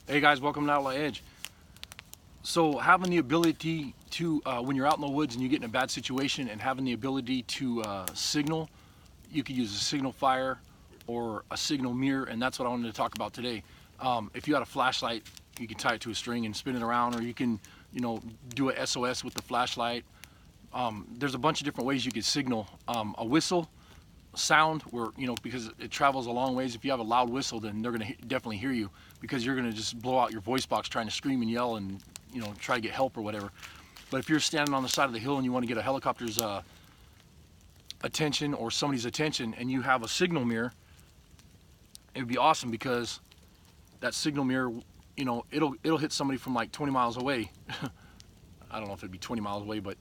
Hey guys, welcome to Outlaw Edge. So having the ability to, when you're out in the woods and you get in a bad situation, and having the ability to signal, you could use a signal fire or a signal mirror, and that's what I wanted to talk about today. If you had a flashlight, you can tie it to a string and spin it around, or you can, do a SOS with the flashlight. There's a bunch of different ways you could signal. A whistle sound, where because it travels a long ways. If you have a loud whistle, then they're going to definitely hear you, because you're going to just blow out your voice box trying to scream and yell and try to get help or whatever. But if you're standing on the side of the hill and you want to get a helicopter's attention or somebody's attention, and you have a signal mirror, it would be awesome, because that signal mirror, it'll hit somebody from like 20 miles away. I don't know if it'd be 20 miles away, but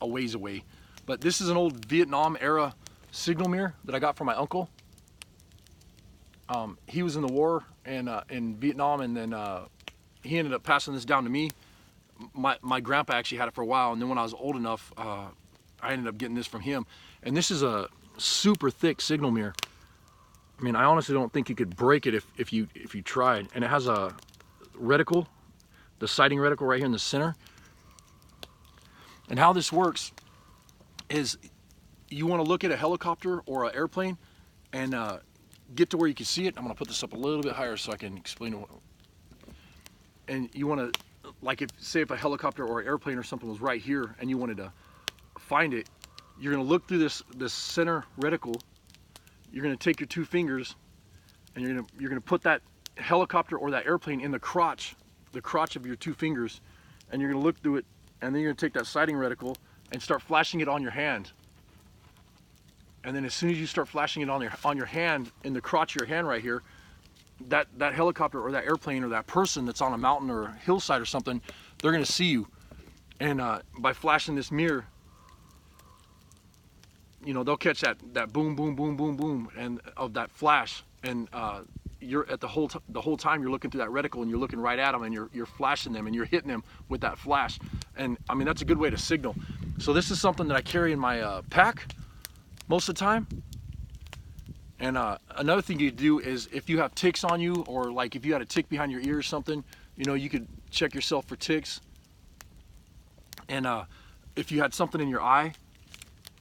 a ways away. But this is an old Vietnam era signal mirror that I got from my uncle. He was in the war and in Vietnam, and then he ended up passing this down to me. My grandpa actually had it for a while, and then when I was old enough, I ended up getting this from him. And this is a super thick signal mirror. I mean, I honestly don't think you could break it if you tried. And it has a reticle, the sighting reticle right here in the center. And how this works is, you want to look at a helicopter or an airplane and get to where you can see it. I'm going to put this up a little bit higher so I can explain it. And you want to, like, say if a helicopter or an airplane or something was right here and you wanted to find it, you're going to look through this center reticle. You're going to take your two fingers and you're going to put that helicopter or that airplane in the crotch of your two fingers, and you're going to look through it, and then you're going to take that sighting reticle and start flashing it on your hand. And then as soon as you start flashing it on your hand, in the crotch of your hand right here, that helicopter or that airplane or that person that's on a mountain or a hillside or something, they're going to see you. And by flashing this mirror, they'll catch that boom, boom, boom, boom, boom, and of that flash. And you're at the whole time you're looking through that reticle, and you're looking right at them, and you're flashing them, and you're hitting them with that flash. And I mean, that's a good way to signal. So this is something that I carry in my pack most of the time. And another thing you do is, if you have ticks on you, or like if you had a tick behind your ear or something, you could check yourself for ticks. And if you had something in your eye,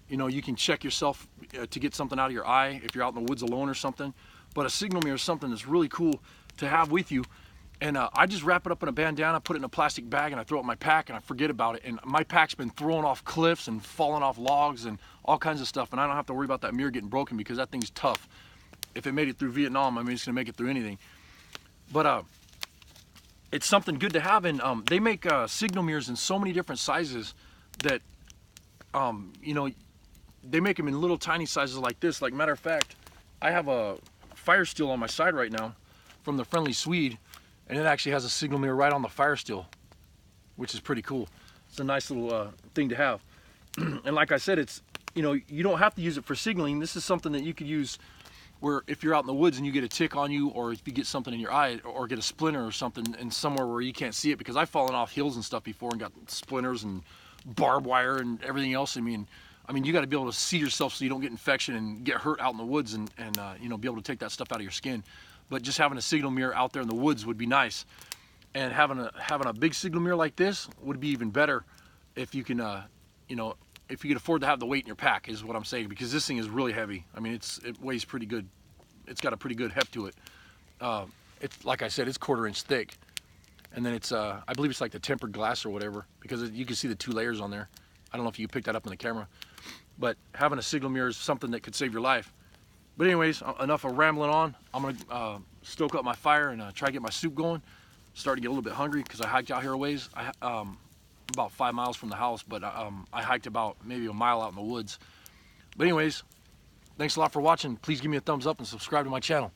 you can check yourself to get something out of your eye if you're out in the woods alone or something. But a signal mirror is something that's really cool to have with you. And I just wrap it up in a bandana, put it in a plastic bag, and I throw it in my pack, and I forget about it. And my pack's been thrown off cliffs and falling off logs and all kinds of stuff, and I don't have to worry about that mirror getting broken, because that thing's tough. If it made it through Vietnam, I mean, it's gonna make it through anything. But it's something good to have. And they make signal mirrors in so many different sizes that, they make them in little tiny sizes like this. Like, matter of fact, I have a fire steel on my side right now from the Friendly Swede, and it actually has a signal mirror right on the fire steel, which is pretty cool. It's a nice little thing to have. And like I said, it's, you don't have to use it for signaling. This is something that you could use where, if you're out in the woods and you get a tick on you, or if you get something in your eye, or get a splinter or something in somewhere where you can't see it, because I've fallen off hills and stuff before and got splinters and barbed wire and everything else. I mean, you got to be able to see yourself so you don't get infection and get hurt out in the woods, and be able to take that stuff out of your skin. But just having a signal mirror out there in the woods would be nice. And having a big signal mirror like this would be even better, if you can, if you can afford to have the weight in your pack, is what I'm saying, because this thing is really heavy. I mean, it weighs pretty good. It's got a pretty good heft to it. It's, like I said, it's 1/4 inch thick. And then it's, I believe it's like the tempered glass or whatever, because you can see the 2 layers on there. I don't know if you picked that up in the camera, but having a signal mirror is something that could save your life. But anyways, enough of rambling on. I'm gonna stoke up my fire and try to get my soup going. Starting to get a little bit hungry, because I hiked out here a ways. About 5 miles from the house, but I hiked about maybe a mile out in the woods. But anyways, thanks a lot for watching. Please give me a thumbs up and subscribe to my channel.